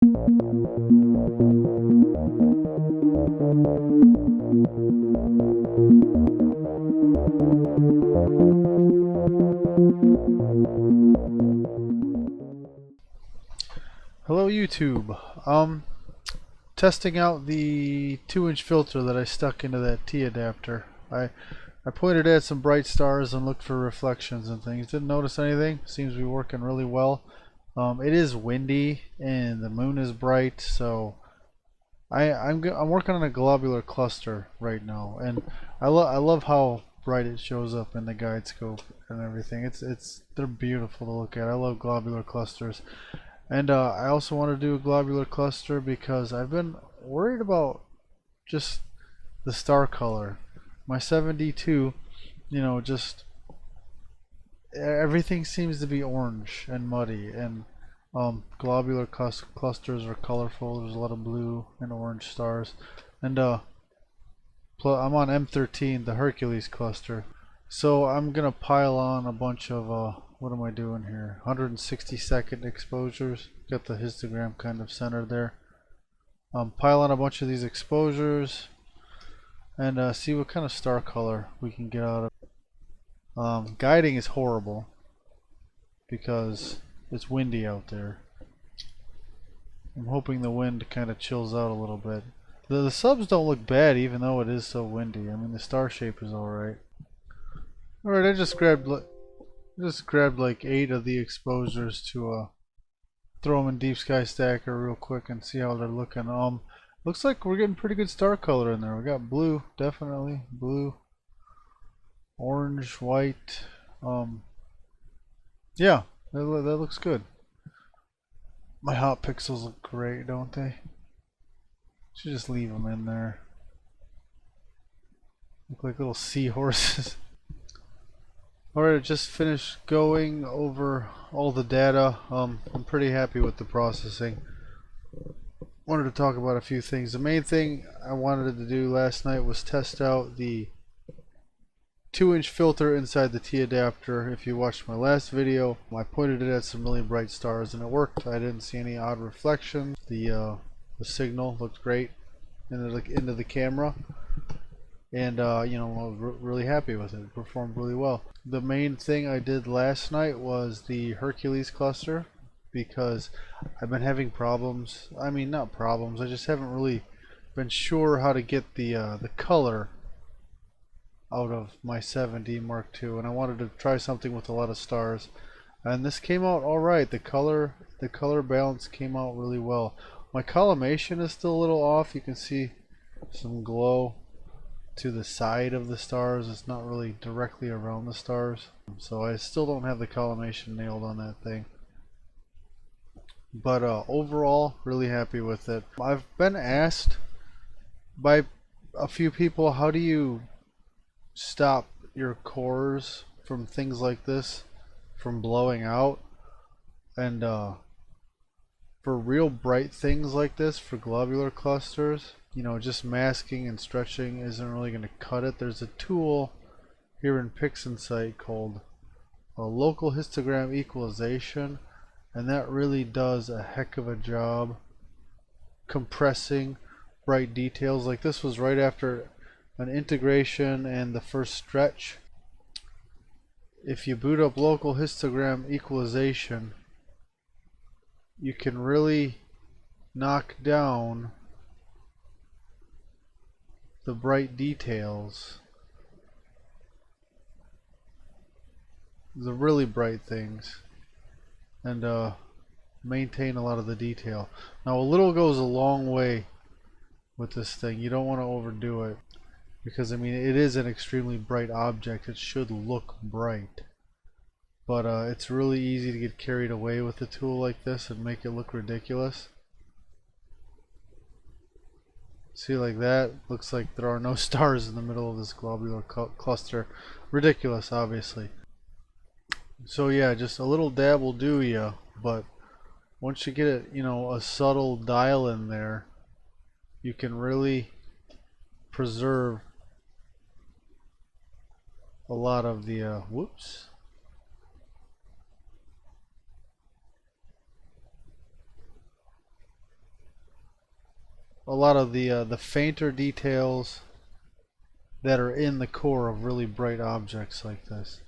Hello YouTube. Testing out the 2-inch filter that I stuck into that T adapter. I pointed at some bright stars and looked for reflections and things. Didn't notice anything. Seems to be working really well. It is windy and the moon is bright, so I'm working on a globular cluster right now, and I love how bright it shows up in the guide scope and everything. They're beautiful to look at. I love globular clusters. And I also want to do a globular cluster because I've been worried about just the star color. My 72, just everything seems to be orange and muddy, and globular clusters are colorful. There's a lot of blue and orange stars. And I'm on M13, the Hercules cluster. So I'm going to pile on a bunch of what am I doing here? 160-second exposures. Got the histogram kind of centered there. Pile on a bunch of these exposures and see what kind of star color we can get out of. Guiding is horrible because it's windy out there. I'm hoping the wind kind of chills out a little bit. The subs don't look bad even though it is so windy. I mean, the star shape is alright. Alright, I just grabbed like 8 of the exposures to throw them in Deep Sky Stacker real quick and see how they're looking. Looks like we're getting pretty good star color in there. We got blue, definitely blue, orange, white. Yeah, that looks good. My hot pixels look great, don't they? Should just leave them in there. Look like little seahorses. Alright, I just finished going over all the data. I'm pretty happy with the processing. Wanted to talk about a few things. The main thing I wanted to do last night was test out the 2-inch filter inside the T adapter. If you watched my last video, I pointed it at some really bright stars and it worked. I didn't see any odd reflections. The signal looked great into the camera. And I was really happy with it. It performed really well. The main thing I did last night was the Hercules cluster because I've been having problems. I mean, not problems. I just haven't really been sure how to get the color out of my 7D Mark II, and I wanted to try something with a lot of stars. And this came out all right. The color balance came out really well. My collimation is still a little off. You can see some glow to the side of the stars. It's not really directly around the stars, so I still don't have the collimation nailed on that thing, but overall really happy with it. I've been asked by a few people, how do you stop your cores from things like this from blowing out? And for real bright things like this, for globular clusters, just masking and stretching isn't really going to cut it. There's a tool here in PixInsight called a local histogram equalization, and that really does a heck of a job compressing bright details. Like this was right after an integration and the first stretch. If you boot up local histogram equalization, you can really knock down the bright details, the really bright things, and maintain a lot of the detail. Now a little goes a long way with this thing. You don't want to overdo it because I mean it is an extremely bright object. It should look bright, but it's really easy to get carried away with a tool like this and make it look ridiculous. See, like that looks like there are no stars in the middle of this globular cluster. Ridiculous, obviously. So yeah, just a little dab will do ya, but once you get it, a subtle dial in there, you can really preserve a lot of the whoops. a lot of the fainter details that are in the core of really bright objects like this.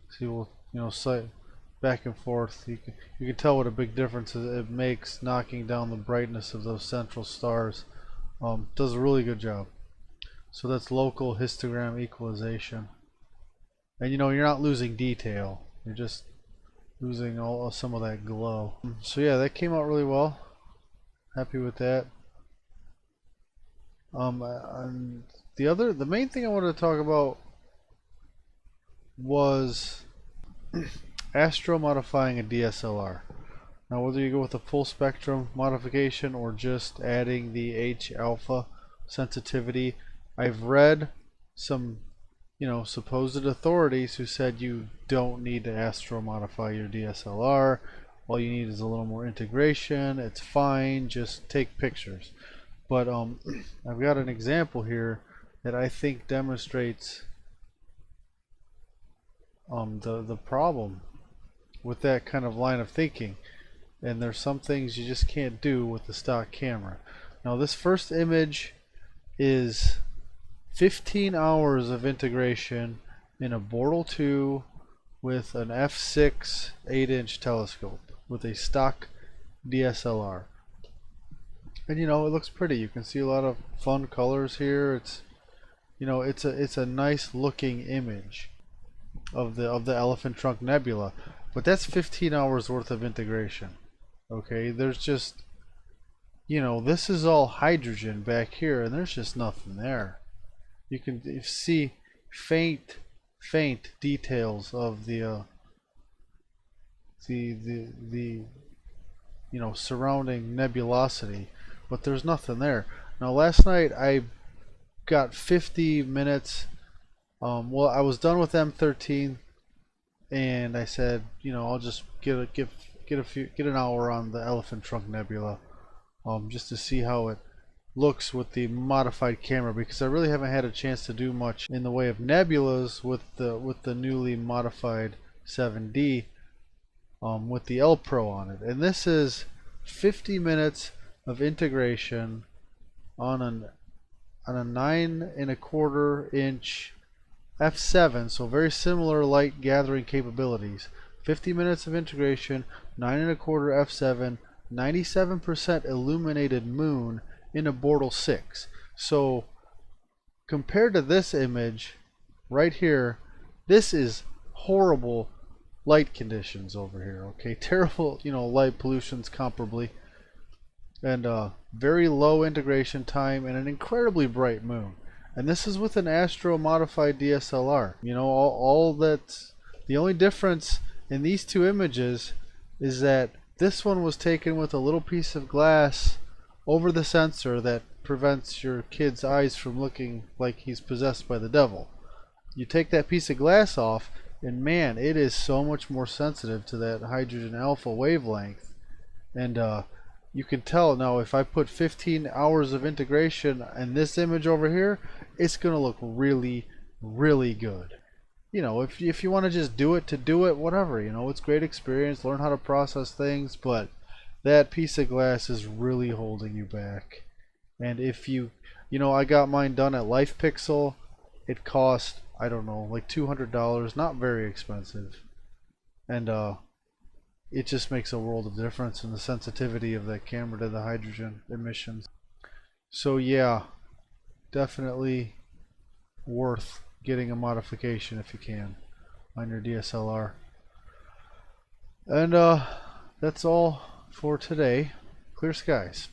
So you will, sight back and forth. You can tell what a big difference it makes knocking down the brightness of those central stars. Does a really good job. So that's local histogram equalization. And you're not losing detail. You're just losing some of that glow. So yeah, that came out really well. Happy with that. And the main thing I wanted to talk about was Astro modifying a DSLR. Now, whether you go with a full spectrum modification or just adding the H alpha sensitivity, I've read some supposed authorities who said you don't need to Astro modify your DSLR. All you need is a little more integration. It's fine, just take pictures. But I've got an example here that I think demonstrates the problem with that kind of line of thinking. And there's some things you just can't do with the stock camera. Now, this first image is 15 hours of integration in a Bortle 2 with an f6 8-inch telescope with a stock DSLR. And it looks pretty. You can see a lot of fun colors here. It's a nice looking image of the Elephant Trunk Nebula, but that's 15 hours worth of integration. Okay, there's just this is all hydrogen back here, and there's just nothing there. You can see faint details of the surrounding nebulosity, but there's nothing there. Now, last night I got 50 minutes. Well, I was done with M13, and I said, I'll just get an hour on the Elephant Trunk Nebula, just to see how it looks with the modified camera, because I really haven't had a chance to do much in the way of nebulas with the newly modified 7D, with the L Pro on it. And this is 50 minutes of integration on a 9¼ inch f7, so very similar light gathering capabilities. 50 minutes of integration, 9¼ f7, 97% illuminated moon in a Bortle 6. So compared to this image right here, this is horrible light conditions over here. Okay, terrible, light pollutions comparably, and very low integration time and an incredibly bright moon. And this is with an Astro modified DSLR. All that's the only difference in these two images is that this one was taken with a little piece of glass over the sensor that prevents your kid's eyes from looking like he's possessed by the devil. You take that piece of glass off, and man, it is so much more sensitive to that hydrogen alpha wavelength. And you can tell now, if I put 15 hours of integration in this image over here, it's going to look really, really good. If you want to just do it, whatever, it's great experience, learn how to process things, but that piece of glass is really holding you back. And if I got mine done at Life Pixel. It cost, I don't know, like $200, not very expensive. And it just makes a world of difference in the sensitivity of that camera to the hydrogen emissions. So yeah, definitely worth getting a modification if you can on your DSLR. And that's all for today. Clear skies.